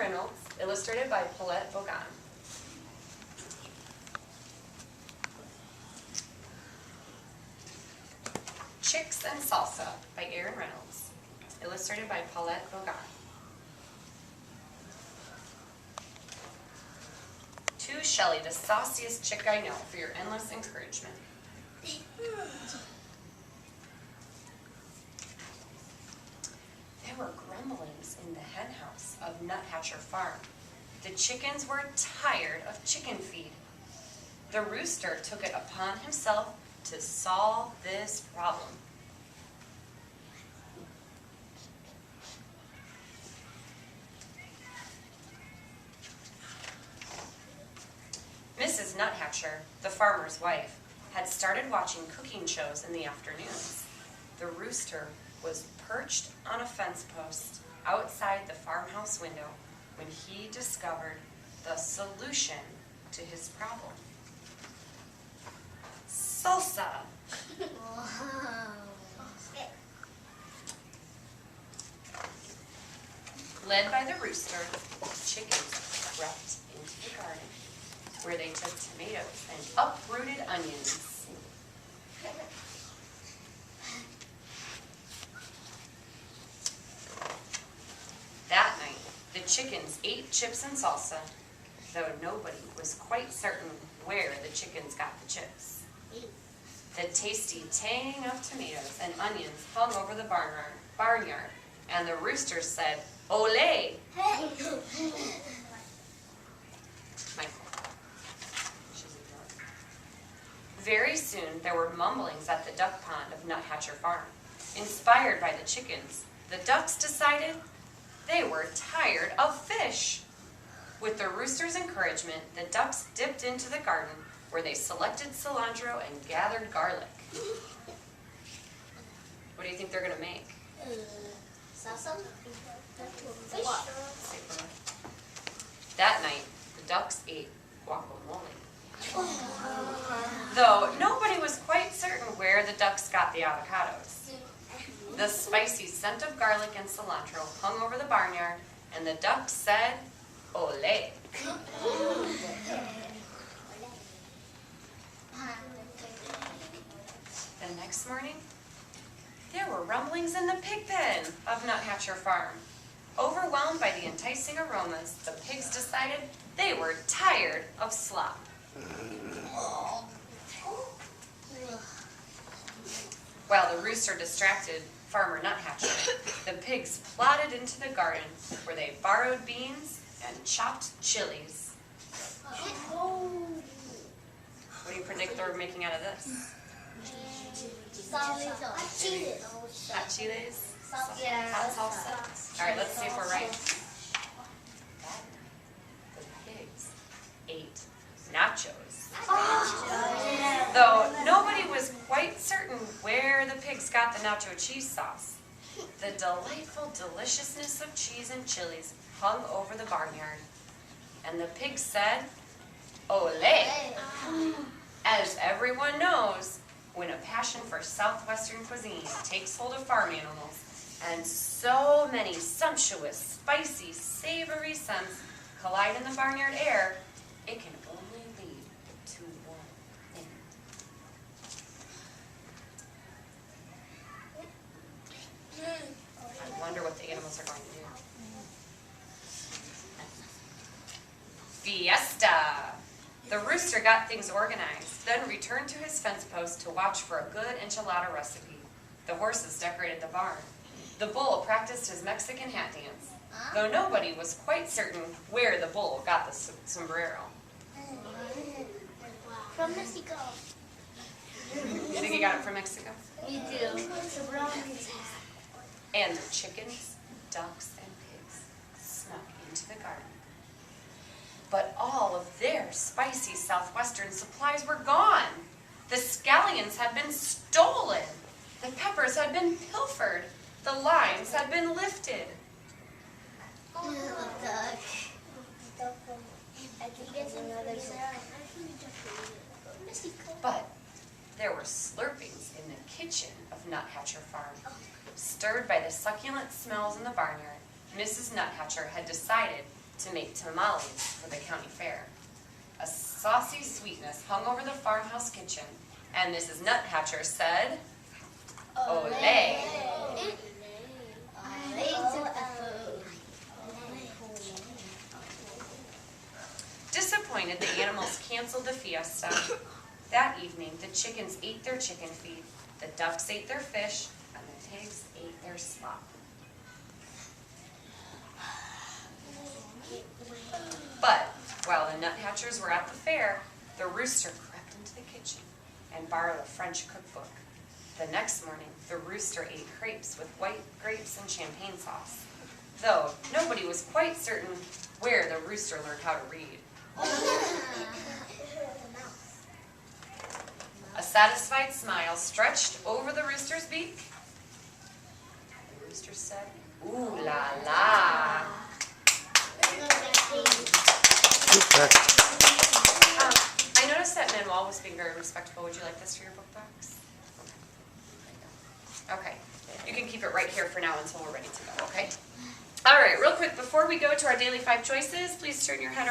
Reynolds, illustrated by Paulette Bogan. Chicks and Salsa by Aaron Reynolds, illustrated by Paulette Bogan. To Shelley, the sauciest chick I know, for your endless encouragement. There were grumblings in the hen house of Nuthatcher Farm. The chickens were tired of chicken feed. The rooster took it upon himself to solve this problem. Mrs. Nuthatcher, the farmer's wife, had started watching cooking shows in the afternoons. The rooster was perched on a fence post outside the farmhouse window when he discovered the solution to his problem. Salsa! Led by the rooster, the chickens crept into the garden, where they took tomatoes and uprooted onions. That night, the chickens ate chips and salsa, though nobody was quite certain where the chickens got the chips. The tasty tang of tomatoes and onions hung over the barnyard, and the rooster said, "Olé!" Very soon, there were mumblings at the duck pond of Nuthatcher Farm. Inspired by the chickens, the ducks decided they were tired of fish. With the rooster's encouragement, the ducks dipped into the garden, where they selected cilantro and gathered garlic. What do you think they're going to make? Salsa? Fish. That night, the ducks ate guacamole. Though nobody was quite certain where the ducks got the avocados. The spicy scent of garlic and cilantro hung over the barnyard, and the ducks said, "Olé." The next morning, there were rumblings in the pig pen of Nuthatcher Farm. Overwhelmed by the enticing aromas, the pigs decided they were tired of slop. While the rooster distracted Farmer Nuthatcher, the pigs plodded into the garden, where they borrowed beans and chopped chilies. What do you predict they're making out of this? Hot chiles? Hot salsa? All right, let's see if we're right. The pigs ate nachos. Though nobody was quite certain where the pigs got the nacho cheese sauce, the delightful deliciousness of cheese and chilies hung over the barnyard, and the pigs said, "Olé!" As everyone knows, when a passion for Southwestern cuisine takes hold of farm animals, and so many sumptuous, spicy, savory scents collide in the barnyard air, it can only lead to one thing. I wonder what the animals are going to do. Fiesta! The rooster got things organized, then returned to his fence post to watch for a good enchilada recipe. The horses decorated the barn. The bull practiced his Mexican hat dance, though nobody was quite certain where the bull got the sombrero. From Mexico. You think he got it from Mexico? Me too. And the chickens, ducks, and pigs snuck into the garden. But all of their spicy Southwestern supplies were gone. The scallions had been stolen. The peppers had been pilfered. The limes had been lifted. But there were slurpings in the kitchen of Nuthatcher Farm. Stirred by the succulent smells in the barnyard, Mrs. Nuthatcher had decided to make tamales for the county fair. A saucy sweetness hung over the farmhouse kitchen, and Mrs. Nuthatcher said, "Olé!" Disappointed, the animals canceled the fiesta. That evening, the chickens ate their chicken feed, the ducks ate their fish, and the pigs ate their slop. But while the nuthatchers were at the fair, the rooster crept into the kitchen and borrowed a French cookbook. The next morning, the rooster ate crepes with white grapes and champagne sauce, though nobody was quite certain where the rooster learned how to read. A satisfied smile stretched over the rooster's beak. The rooster said, "Ooh la la." I noticed that Manuel was being very respectful. Would you like this for your book box? Okay. You can keep it right here for now until we're ready to go, okay? All right, real quick, before we go to our daily 5 choices, please turn your head around.